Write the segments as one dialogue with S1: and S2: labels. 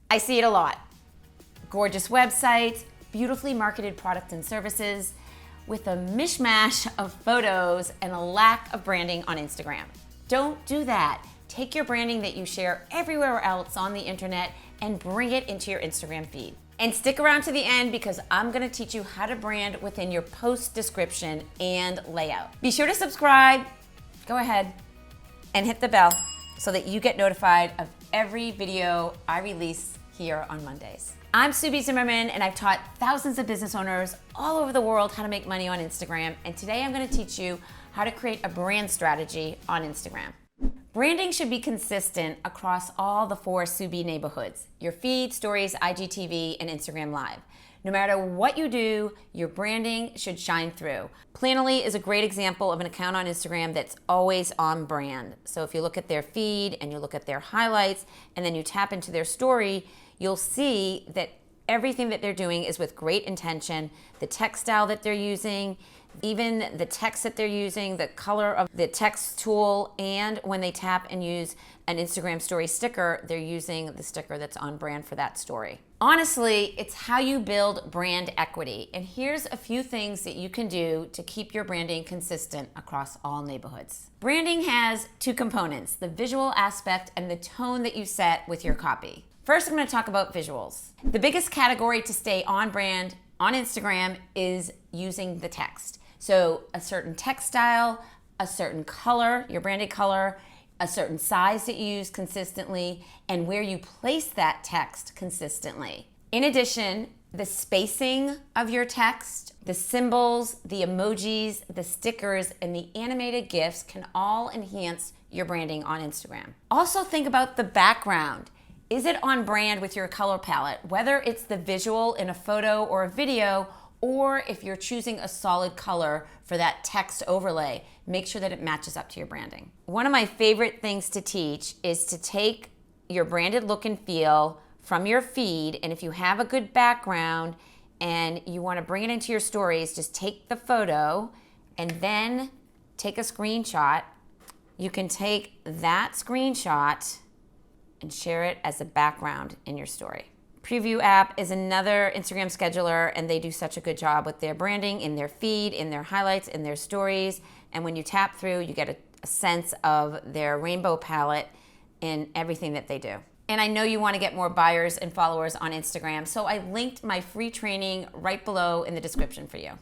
S1: I see it a lot. Gorgeous websites, beautifully marketed products and services, with a mishmash of photos and a lack of branding on Instagram. Don't do that. Take your branding that you share everywhere else on the internet and bring it into your Instagram feed. And stick around to the end because I'm gonna teach you how to brand within your post description and layout. Be sure to subscribe, go ahead, and hit the bell so that you get notified of every video I release here on Mondays. I'm Subi Zimmerman, and I've taught thousands of business owners all over the world how to make money on Instagram, and today I'm gonna teach you how to create a brand strategy on Instagram. Branding should be consistent across all the 4 Subi neighborhoods: your feed, stories, IGTV, and Instagram Live. No matter what you do, your branding should shine through. Planoly is a great example of an account on Instagram that's always on brand. So if you look at their feed and you look at their highlights and then you tap into their story, you'll see that everything that they're doing is with great intention. The text style that they're using, even the text that they're using, the color of the text tool, and when they tap and use an Instagram story sticker, they're using the sticker that's on brand for that story. Honestly, it's how you build brand equity. And here's a few things that you can do to keep your branding consistent across all neighborhoods. Branding has 2 components: the visual aspect and the tone that you set with your copy. First, I'm going to talk about visuals. The biggest category to stay on brand on Instagram is using the text. So a certain text style, a certain color, your branded color, a certain size that you use consistently, and where you place that text consistently. In addition, the spacing of your text, the symbols, the emojis, the stickers, and the animated GIFs can all enhance your branding on Instagram. Also think about the background. Is it on brand with your color palette? Whether it's the visual in a photo or a video, or if you're choosing a solid color for that text overlay, make sure that it matches up to your branding. One of my favorite things to teach is to take your branded look and feel from your feed, and if you have a good background and you want to bring it into your stories, just take the photo and then take a screenshot. You can take that screenshot and share it as a background in your story. Preview app is another Instagram scheduler, and they do such a good job with their branding in their feed, in their highlights, in their stories. And when you tap through, you get a sense of their rainbow palette in everything that they do. And I know you want to get more buyers and followers on Instagram, so I linked my free training right below in the description for you.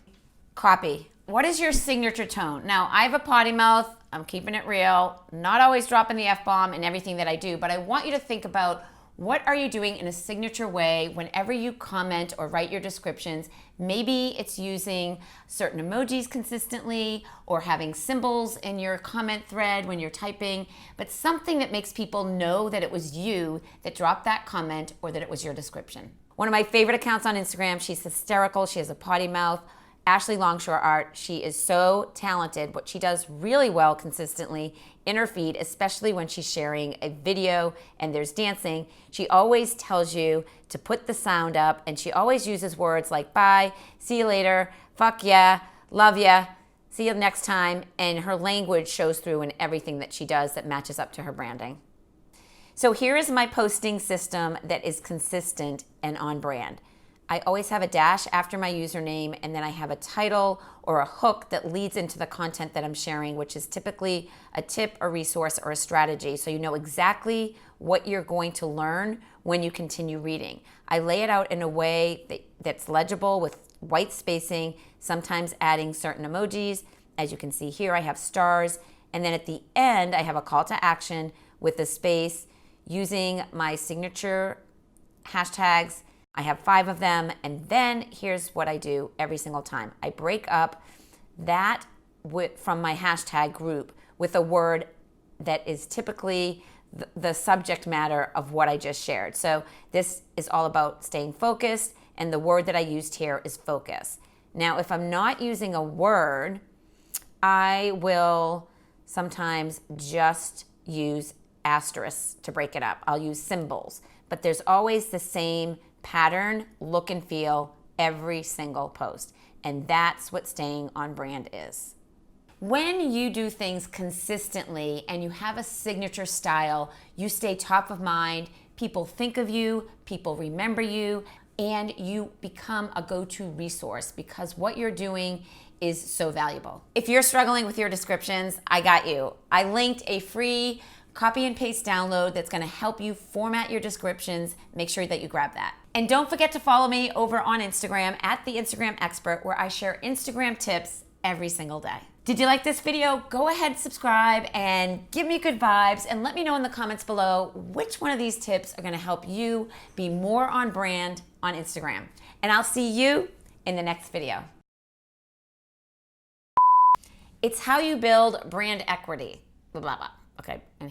S1: Copy. What is your signature tone? Now, I have a potty mouth. I'm keeping it real, not always dropping the F-bomb in everything that I do, but I want you to think about what are you doing in a signature way whenever you comment or write your descriptions. Maybe it's using certain emojis consistently or having symbols in your comment thread when you're typing, but something that makes people know that it was you that dropped that comment or that it was your description. One of my favorite accounts on Instagram, she's hysterical, she has a potty mouth, Ashley Longshore Art. She is so talented. What she does really well consistently in her feed, especially when she's sharing a video and there's dancing, she always tells you to put the sound up, and she always uses words like bye, see you later, fuck yeah, love ya, see you next time, and her language shows through in everything that she does that matches up to her branding. So here is my posting system that is consistent and on brand. I always have a dash after my username, and then I have a title or a hook that leads into the content that I'm sharing, which is typically a tip, a resource, or a strategy, so you know exactly what you're going to learn when you continue reading. I lay it out in a way that's legible with white spacing, sometimes adding certain emojis. As you can see here, I have stars, and then at the end, I have a call to action with a space using my signature hashtags. I have 5 of them, and then here's what I do every single time. I break up that from my hashtag group with a word that is typically the subject matter of what I just shared. So this is all about staying focused, and the word that I used here is focus. Now, if I'm not using a word, I will sometimes just use asterisks to break it up. I'll use symbols, but there's always the same pattern, look and feel every single post. And that's what staying on brand is. When you do things consistently and you have a signature style, you stay top of mind. people think of you, people remember you, and you become a go-to resource because what you're doing is so valuable. If you're struggling with your descriptions, I got you. I linked a free copy and paste download that's gonna help you format your descriptions. Make sure that you grab that. And don't forget to follow me over on Instagram at The Instagram Expert, where I share Instagram tips every single day. Did you like this video? Go ahead, subscribe, and give me good vibes, and let me know in the comments below which one of these tips are gonna help you be more on brand on Instagram. And I'll see you in the next video. It's how you build brand equity. Blah, blah, blah. Okay, and